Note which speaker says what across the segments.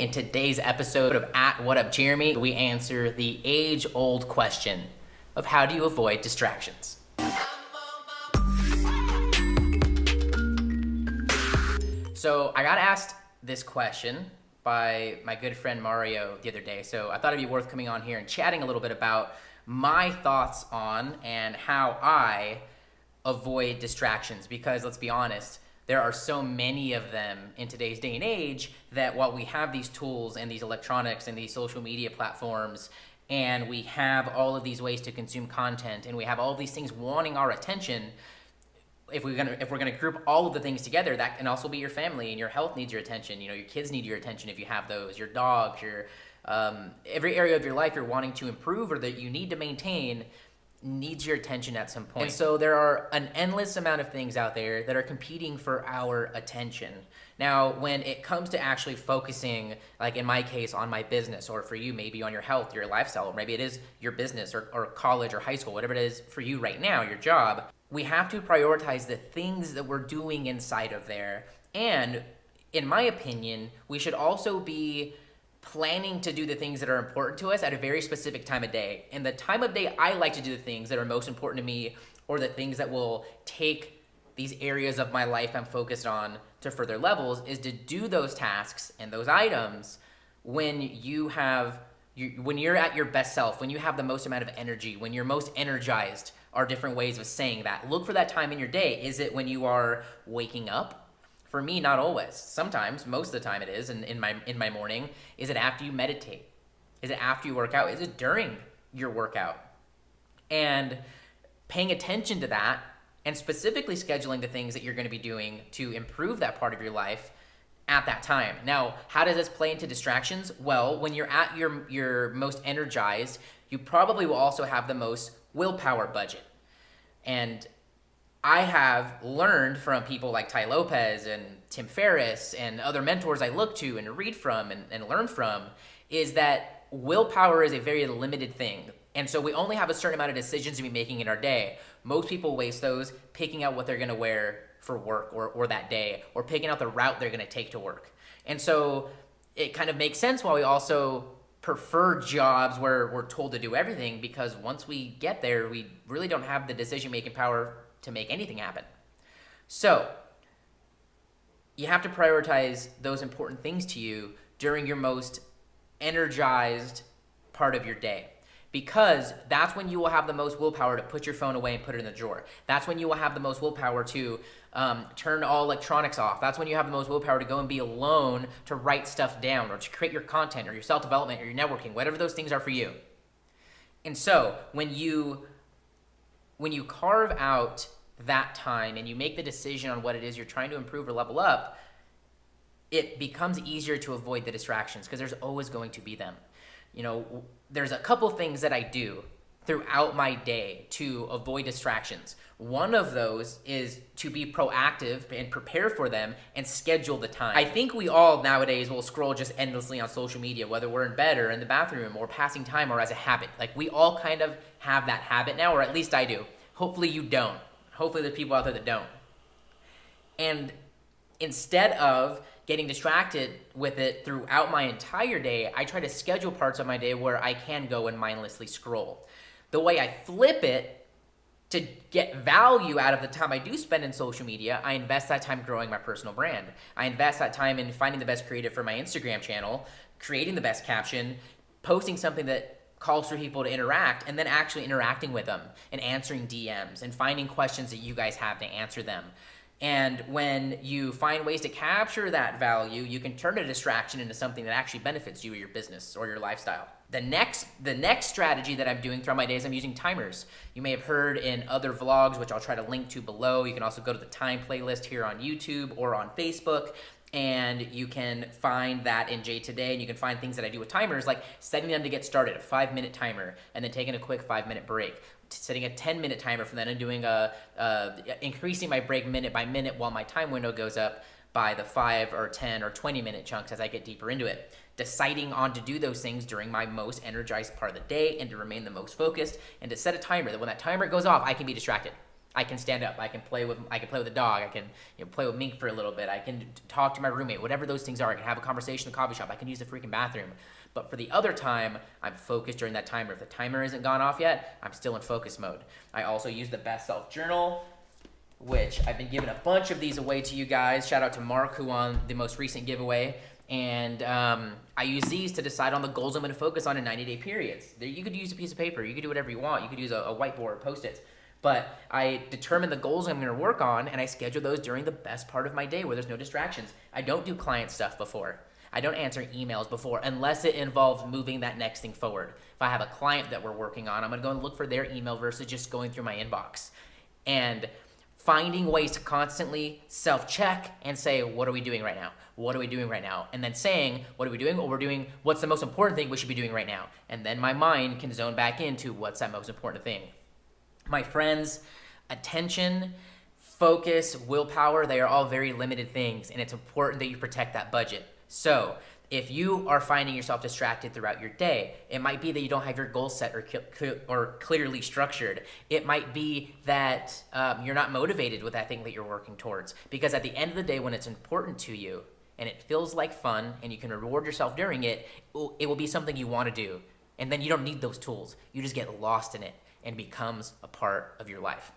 Speaker 1: In today's episode of At What Up Jeremy, we answer the age-old question of how do you avoid distractions? So I got asked this question by my good friend Mario the other day, so I thought it'd be worth coming on here and chatting a little bit about my thoughts on and how I avoid distractions, because let's be honest, there are so many of them in today's day and age that while we have these tools and these electronics and these social media platforms, and we have all of these ways to consume content, and we have all these things wanting our attention, if we're gonna group all of the things together, that can also be your family, and your health needs your attention. You know, your kids need your attention if you have those. Your dogs, your every area of your life you're wanting to improve or that you need to maintain needs your attention at some point. And so there are an endless amount of things out there that are competing for our attention. Now, when it comes to actually focusing, like in my case, on my business, or for you, maybe on your health, your lifestyle, or maybe it is your business or college or high school, whatever it is for you right now, your job, we have to prioritize the things that we're doing inside of there. And in my opinion, we should also be planning to do the things that are important to us at a very specific time of day. And the time of day I like to do the things that are most important to me, or the things that will take these areas of my life I'm focused on to further levels, is to do those tasks and those items when you're at your best self, when you have the most amount of energy, when you're most energized, are different ways of saying that. Look for that time in your day. Is it when you are waking up? For me, not always. Sometimes, most of the time it is in my morning. Is it after you meditate? Is it after you work out? Is it during your workout? And paying attention to that, and specifically scheduling the things that you're going to be doing to improve that part of your life at that time. Now, how does this play into distractions? Well, when you're at your most energized, you probably will also have the most willpower budget. And I have learned from people like Tai Lopez and Tim Ferriss and other mentors I look to and read from and learn from, is that willpower is a very limited thing. And so we only have a certain amount of decisions to be making in our day. Most people waste those picking out what they're gonna wear for work or that day, or picking out the route they're gonna take to work. And so it kind of makes sense why we also prefer jobs where we're told to do everything, because once we get there, we really don't have the decision-making power to make anything happen. So you have to prioritize those important things to you during your most energized part of your day, because that's when you will have the most willpower to put your phone away and put it in the drawer. That's when you will have the most willpower to turn all electronics off. That's when you have the most willpower to go and be alone, to write stuff down, or to create your content or your self-development or your networking, whatever those things are for you. And so when you carve out that time and you make the decision on what it is you're trying to improve or level up, it becomes easier to avoid the distractions, because there's always going to be them. You know, there's a couple things that I do throughout my day to avoid distractions. One of those is to be proactive and prepare for them and schedule the time. I think we all nowadays will scroll just endlessly on social media, whether we're in bed or in the bathroom or passing time or as a habit. Like, we all kind of have that habit now, or at least I do. Hopefully you don't. Hopefully there's people out there that don't. And instead of getting distracted with it throughout my entire day, I try to schedule parts of my day where I can go and mindlessly scroll. The way I flip it to get value out of the time I do spend in social media, I invest that time growing my personal brand. I invest that time in finding the best creative for my Instagram channel, creating the best caption, posting something that calls for people to interact, and then actually interacting with them and answering DMs and finding questions that you guys have to answer them. And when you find ways to capture that value, you can turn a distraction into something that actually benefits you or your business or your lifestyle. The next strategy that I'm doing throughout my day is I'm using timers. You may have heard in other vlogs, which I'll try to link to below. You can also go to the time playlist here on YouTube or on Facebook, and you can find that in J Today, and you can find things that I do with timers, like setting them to get started, a 5-minute timer, and then taking a quick 5-minute break, setting a 10-minute timer for that, and doing increasing my break minute by minute while my time window goes up by the 5 or 10 or 20-minute chunks as I get deeper into it. Deciding on to do those things during my most energized part of the day, and to remain the most focused, and to set a timer that when that timer goes off, I can be distracted. I can stand up. I can play with the dog. I can play with Mink for a little bit. I can talk to my roommate. Whatever those things are. I can have a conversation in the coffee shop. I can use the freaking bathroom. But for the other time, I'm focused during that timer. If the timer isn't gone off yet, I'm still in focus mode. I also use the Best Self Journal, which I've been giving a bunch of these away to you guys. Shout out to Mark, who won the most recent giveaway. And I use these to decide on the goals I'm going to focus on in 90-day periods. You could use a piece of paper. You could do whatever you want. You could use a whiteboard, Post-its. But I determine the goals I'm going to work on, and I schedule those during the best part of my day where there's no distractions. I don't do client stuff before. I don't answer emails before unless it involves moving that next thing forward. If I have a client that we're working on, I'm going to go and look for their email versus just going through my inbox. And finding ways to constantly self-check and say, what are we doing right now? What are we doing right now? And then saying, what are we doing? Well, we're doing what's the most important thing we should be doing right now. And then my mind can zone back into what's that most important thing. My friends, attention, focus, willpower, they are all very limited things, and it's important that you protect that budget. So if you are finding yourself distracted throughout your day, it might be that you don't have your goals set or clearly structured. It might be that you're not motivated with that thing that you're working towards. Because at the end of the day, when it's important to you and it feels like fun and you can reward yourself during it, it will be something you want to do. And then you don't need those tools. You just get lost in it and becomes a part of your life.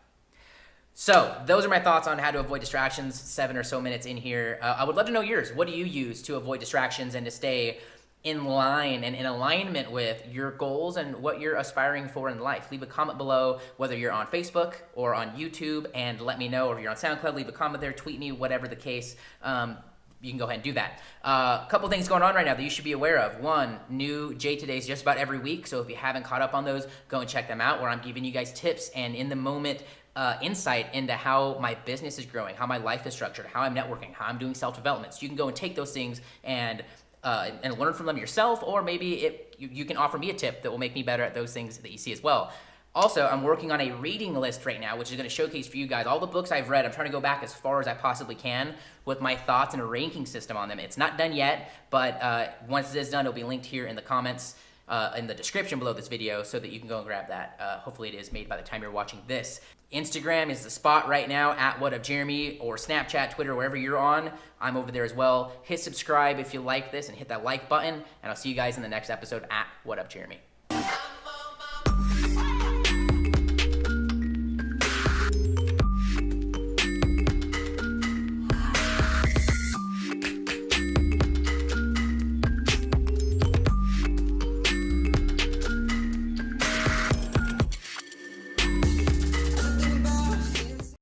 Speaker 1: So those are my thoughts on how to avoid distractions, 7 or so minutes in here. I would love to know yours. What do you use to avoid distractions and to stay in line and in alignment with your goals and what you're aspiring for in life? Leave a comment below, whether you're on Facebook or on YouTube, and let me know. Or if you're on SoundCloud, leave a comment there, tweet me, whatever the case. You can go ahead and do that. A couple things going on right now that you should be aware of. One, new J Todays just about every week. So if you haven't caught up on those, go and check them out, where I'm giving you guys tips and in the moment insight into how my business is growing, how my life is structured, how I'm networking, how I'm doing self-development. So you can go and take those things and learn from them yourself, or maybe you can offer me a tip that will make me better at those things that you see as well. Also, I'm working on a reading list right now, which is going to showcase for you guys all the books I've read. I'm trying to go back as far as I possibly can with my thoughts and a ranking system on them. It's not done yet, but once it is done, it'll be linked here in the comments, in the description below this video, so that you can go and grab that. Hopefully it is made by the time you're watching this. Instagram is the spot right now, at WhatUpJeremy, or Snapchat, Twitter, wherever you're on. I'm over there as well. Hit subscribe if you like this and hit that like button, and I'll see you guys in the next episode at WhatUpJeremy.